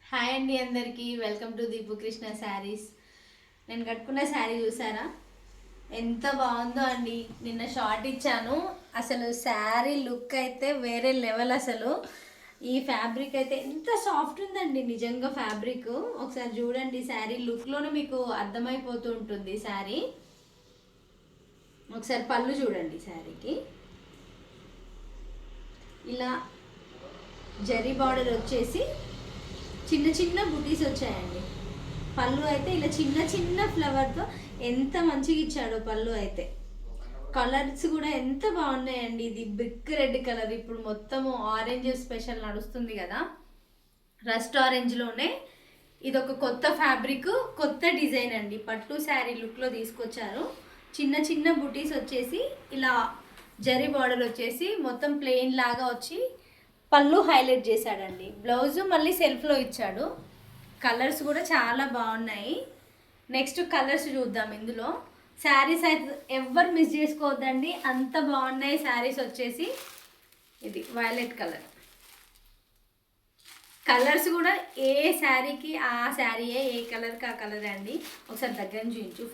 Hi అండి అందరికీ welcome to Deepu Krishna saris. నేను కట్టుకున్న శారీ చూసారా ఎంత బాగుందో అండి. నిన్న షార్ట్ ఇచ్చాను. అసలు శారీ లుక్ అయితే వేరే లెవెల్. అసలు ఈ ఫ్యాబ్రిక్ అయితే ఎంత సాఫ్ట్ ఉందండి నిజంగా. ఫ్యాబ్రిక్ ఒకసారి చూడండి, శారీ లుక్లోనే మీకు అర్థమైపోతూ ఉంటుంది. శారీ ఒకసారి పళ్ళు చూడండి. శారీకి ఇలా జరీ బార్డర్ వచ్చేసి చిన్న చిన్న బుటీస్ వచ్చాయండి. పళ్ళు అయితే ఇలా చిన్న చిన్న ఫ్లవర్తో ఎంత మంచిగా ఇచ్చాడో పళ్ళు అయితే. కలర్స్ కూడా ఎంత బాగున్నాయండి. ఇది బ్రిక్ రెడ్ కలర్, ఇప్పుడు మొత్తము ఆరెంజ్ స్పెషల్ నడుస్తుంది కదా, రస్ట్ ఆరెంజ్లోనే ఇది ఒక కొత్త ఫ్యాబ్రిక్, కొత్త డిజైన్ అండి. పట్టు శారీ లుక్లో తీసుకొచ్చారు. చిన్న చిన్న బుటీస్ వచ్చేసి ఇలా జరీ బార్డర్ వచ్చేసి మొత్తం ప్లెయిన్ లాగా వచ్చి పళ్ళు హైలైట్ చేశాడండి. బ్లౌజు మళ్ళీ సెల్ఫ్లో ఇచ్చాడు. కలర్స్ కూడా చాలా బాగున్నాయి. నెక్స్ట్ కలర్స్ చూద్దాం. ఇందులో శారీస్ అయితే ఎవ్వరు మిస్ చేసుకోవద్దండి, అంత బాగున్నాయి శారీస్ వచ్చేసి. ఇది వైలెట్ కలర్. కలర్స్ కూడా ఏ శారీకి ఆ శారీయే, ఏ కలర్కి ఆ కలర్ అండి. ఒకసారి దగ్గర చూపించు.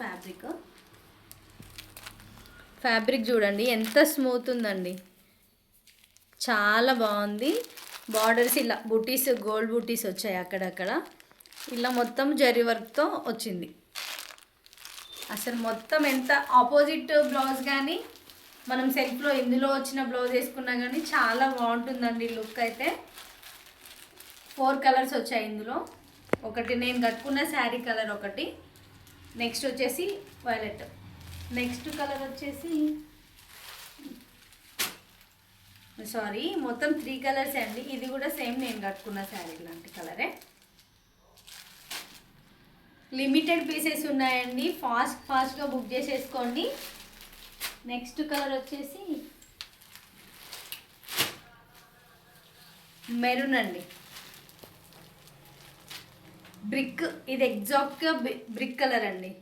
ఫ్యాబ్రిక్ చూడండి ఎంత స్మూత్ ఉందండి, చాలా బాగుంది. బార్డర్స్ ఇలా బుటీస్, గోల్డ్ బుటీస్ వచ్చాయి అక్కడక్కడ. ఇలా మొత్తం జరీ వర్క్తో వచ్చింది. అసలు మొత్తం ఎంత ఆపోజిట్ బ్లౌజ్ కానీ మనం సెల్ఫ్లో ఇందులో వచ్చిన బ్లౌజ్ వేసుకున్నా కానీ చాలా బాగుంటుందండి లుక్ అయితే. 4 కలర్స్ వచ్చాయి ఇందులో. ఒకటి నేను కట్టుకున్న శారీ కలర్, ఒకటి నెక్స్ట్ వచ్చేసి వైలెట్, నెక్స్ట్ కలర్ వచ్చేసి మొత్తం 3 కలర్స్ అండి. ఇది కూడా సేమ్ నేను కట్టుకున్న శారీ లాంటి కలరే. లిమిటెడ్ పీసెస్ ఉన్నాయండి, ఫాస్ట్గా బుక్ చేసేసుకోండి. నెక్స్ట్ కలర్ వచ్చేసి మెరూన్ అండి. బ్రిక్, ఇది ఎగ్జాక్ట్గా బ్రిక్ కలర్ అండి.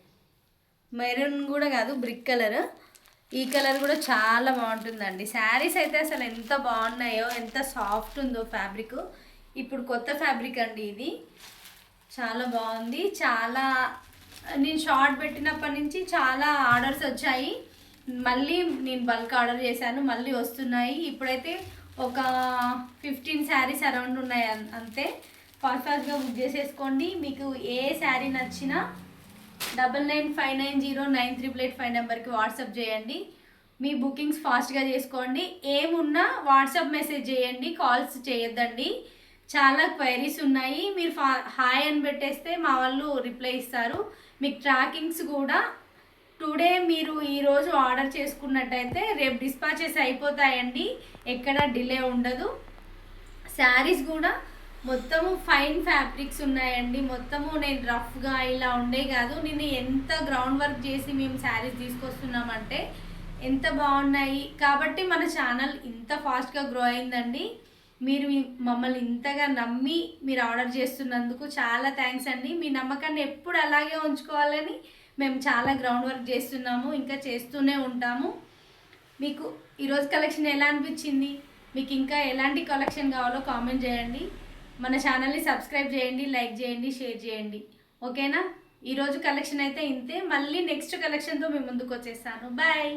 మెరూన్ కూడా కాదు, బ్రిక్ కలర్. ఈ కలర్ కూడా చాలా బాగుంటుందండి. శారీస్ అయితే అసలు ఎంత బాగున్నాయో, ఎంత సాఫ్ట్ ఉందో ఫ్యాబ్రిక్. ఇప్పుడు కొత్త ఫ్యాబ్రిక్ అండి ఇది, చాలా బాగుంది. నేను షార్ట్ పెట్టినప్పటి నుంచి చాలా ఆర్డర్స్ వచ్చాయి. మళ్ళీ నేను బల్క్ ఆర్డర్ చేశాను, మళ్ళీ వస్తున్నాయి. ఇప్పుడైతే ఒక 15 శారీస్ అరౌండ్ ఉన్నాయి అంతే. ఫాస్ట్గా బుక్ చేసేసుకోండి. మీకు ఏ శారీ నచ్చినా 9959098885 నెంబర్కి వాట్సాప్ చేయండి. మీ బుకింగ్స్ ఫాస్ట్గా చేసుకోండి. ఏమున్నా వాట్సాప్ మెసేజ్ చేయండి, కాల్స్ చేయొద్దండి. చాలా క్వైరీస్ ఉన్నాయి. మీరు హాయ్ అని పెట్టేస్తే మా వాళ్ళు రిప్లై ఇస్తారు. మీకు ట్రాకింగ్స్ కూడా టుడే మీరు ఈరోజు ఆర్డర్ చేసుకున్నట్టయితే రేపు డిస్పాచెస్ అయిపోతాయండి, ఎక్కడ డిలే ఉండదు. శారీస్ కూడా మొత్తము ఫైన్ ఫ్యాబ్రిక్స్ ఉన్నాయండి. మొత్తము నేను రఫ్గా ఇలా ఉండే కాదు, నేను ఎంత గ్రౌండ్ వర్క్ చేసి మేము శారీస్ తీసుకొస్తున్నామంటే ఎంత బాగున్నాయి. కాబట్టి మన ఛానల్ ఇంత ఫాస్ట్గా గ్రో అయిందండి. మీరు మమ్మల్ని ఇంతగా నమ్మి మీరు ఆర్డర్ చేస్తున్నందుకు చాలా థ్యాంక్స్ అండి. మీ నమ్మకాన్ని ఎప్పుడు అలాగే ఉంచుకోవాలని మేము చాలా గ్రౌండ్ వర్క్ చేస్తున్నాము, ఇంకా చేస్తూనే ఉంటాము. మీకు ఈరోజు కలెక్షన్ ఎలా అనిపించింది, మీకు ఇంకా ఎలాంటి కలెక్షన్ కావాలో కామెంట్ చేయండి. మన ఛానల్ని సబ్స్క్రైబ్ చేయండి, లైక్ చేయండి, షేర్ చేయండి. ఓకేనా? ఈరోజు కలెక్షన్ అయితే ఇంతే. మళ్ళీ నెక్స్ట్ కలెక్షన్తో మేము ముందుకు వచ్చేస్తాను. బాయ్.